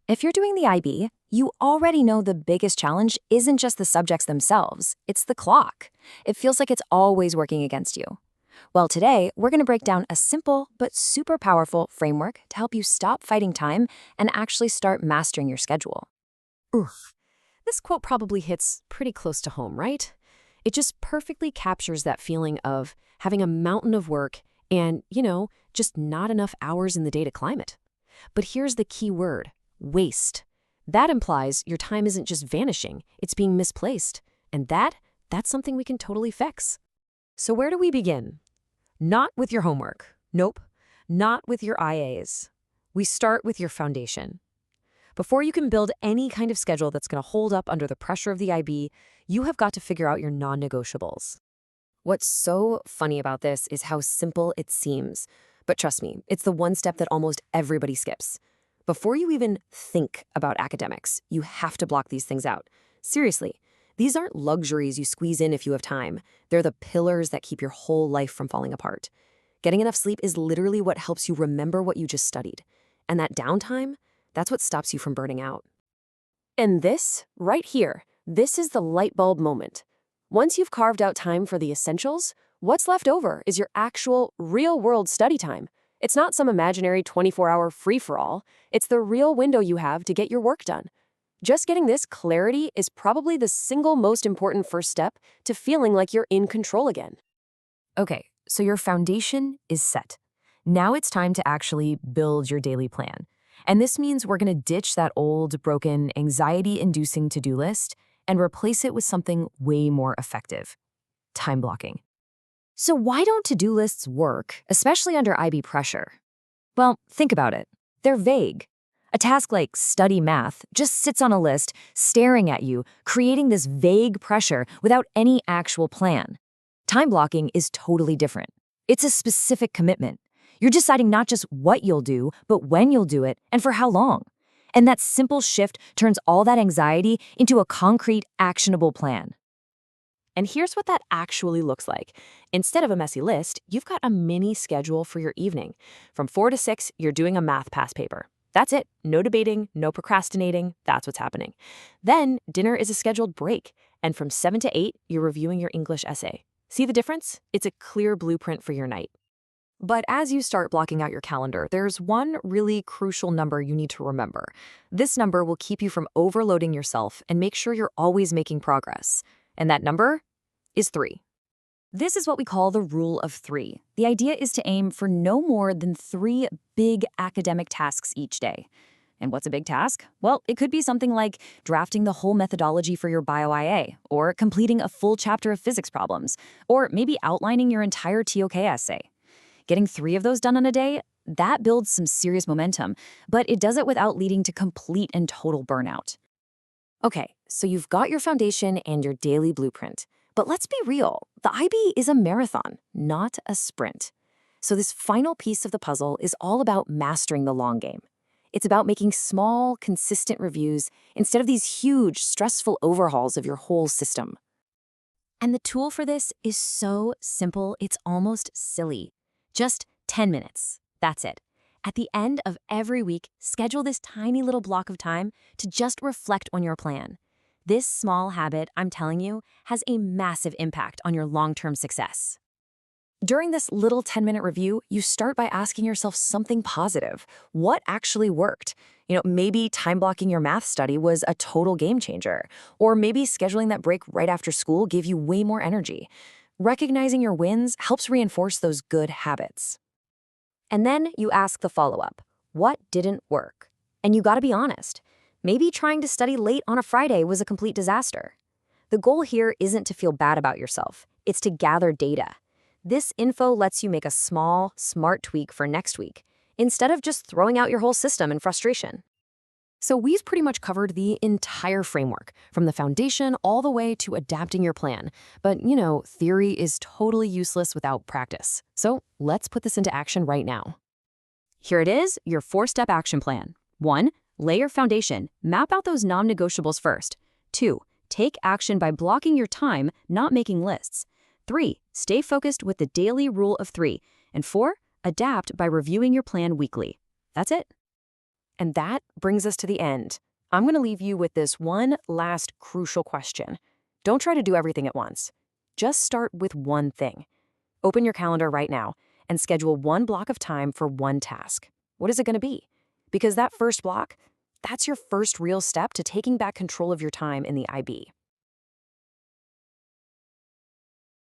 If you're doing the IB, you already know the biggest challenge isn't just the subjects themselves, it's the clock. It feels like it's always working against you. Well, today, we're going to break down a simple but super powerful framework to help you stop fighting time and actually start mastering your schedule. Oof. This quote probably hits pretty close to home, right? It just perfectly captures that feeling of having a mountain of work and, just not enough hours in the day to climb it. But here's the key word: waste. That implies your time isn't just vanishing, it's being misplaced. And that's something we can totally fix. So where do we begin? Not with your homework. Nope. Not with your IAs. We start with your foundation. Before you can build any kind of schedule that's going to hold up under the pressure of the IB, you have got to figure out your non-negotiables. What's so funny about this is how simple it seems. But trust me, it's the one step that almost everybody skips. Before you even think about academics, you have to block these things out. Seriously, these aren't luxuries you squeeze in if you have time. They're the pillars that keep your whole life from falling apart. Getting enough sleep is literally what helps you remember what you just studied. And that downtime, that's what stops you from burning out. And this, right here, this is the light bulb moment. Once you've carved out time for the essentials, what's left over is your actual, real-world study time. It's not some imaginary 24-hour free-for-all. It's the real window you have to get your work done. Just getting this clarity is probably the single most important first step to feeling like you're in control again. Okay, so your foundation is set. Now it's time to actually build your daily plan. And this means we're going to ditch that old, broken, anxiety-inducing to-do list and replace it with something way more effective: time blocking. So why don't to-do lists work, especially under IB pressure? Well, think about it. They're vague. A task like study math just sits on a list, staring at you, creating this vague pressure without any actual plan. Time blocking is totally different. It's a specific commitment. You're deciding not just what you'll do, but when you'll do it and for how long. And that simple shift turns all that anxiety into a concrete, actionable plan. And here's what that actually looks like. Instead of a messy list, you've got a mini schedule for your evening. From 4 to 6, you're doing a math past paper. That's it. No debating, no procrastinating. That's what's happening. Then dinner is a scheduled break. And from 7 to 8, you're reviewing your English essay. See the difference? It's a clear blueprint for your night. But as you start blocking out your calendar, there's one really crucial number you need to remember. This number will keep you from overloading yourself and make sure you're always making progress. And that number is 3. This is what we call the rule of 3. The idea is to aim for no more than 3 big academic tasks each day. And what's a big task? Well, it could be something like drafting the whole methodology for your bio-IA, or completing a full chapter of physics problems, or maybe outlining your entire TOK essay. Getting 3 of those done in a day, that builds some serious momentum, but it does it without leading to complete and total burnout. Okay, so you've got your foundation and your daily blueprint. But let's be real, the IB is a marathon, not a sprint. So this final piece of the puzzle is all about mastering the long game. It's about making small, consistent reviews instead of these huge, stressful overhauls of your whole system. And the tool for this is so simple, it's almost silly. Just 10 minutes. That's it. At the end of every week, schedule this tiny little block of time to just reflect on your plan. This small habit, I'm telling you, has a massive impact on your long-term success. During this little 10-minute review, you start by asking yourself something positive. What actually worked? Maybe time blocking your math study was a total game changer. Or maybe scheduling that break right after school gave you way more energy. Recognizing your wins helps reinforce those good habits. And then you ask the follow-up. What didn't work? And you gotta be honest. Maybe trying to study late on a Friday was a complete disaster. The goal here isn't to feel bad about yourself. It's to gather data. This info lets you make a small, smart tweak for next week, instead of just throwing out your whole system in frustration. So we've pretty much covered the entire framework, from the foundation all the way to adapting your plan. But, theory is totally useless without practice. So let's put this into action right now. Here it is, your 4-step action plan. 1. Lay your foundation. Map out those non-negotiables first. 2. Take action by blocking your time, not making lists. 3. Stay focused with the daily rule of 3. And 4. Adapt by reviewing your plan weekly. That's it. And that brings us to the end. I'm going to leave you with this one last crucial question. Don't try to do everything at once. Just start with one thing. Open your calendar right now and schedule one block of time for one task. What is it going to be? Because that first block, that's your first real step to taking back control of your time in the IB.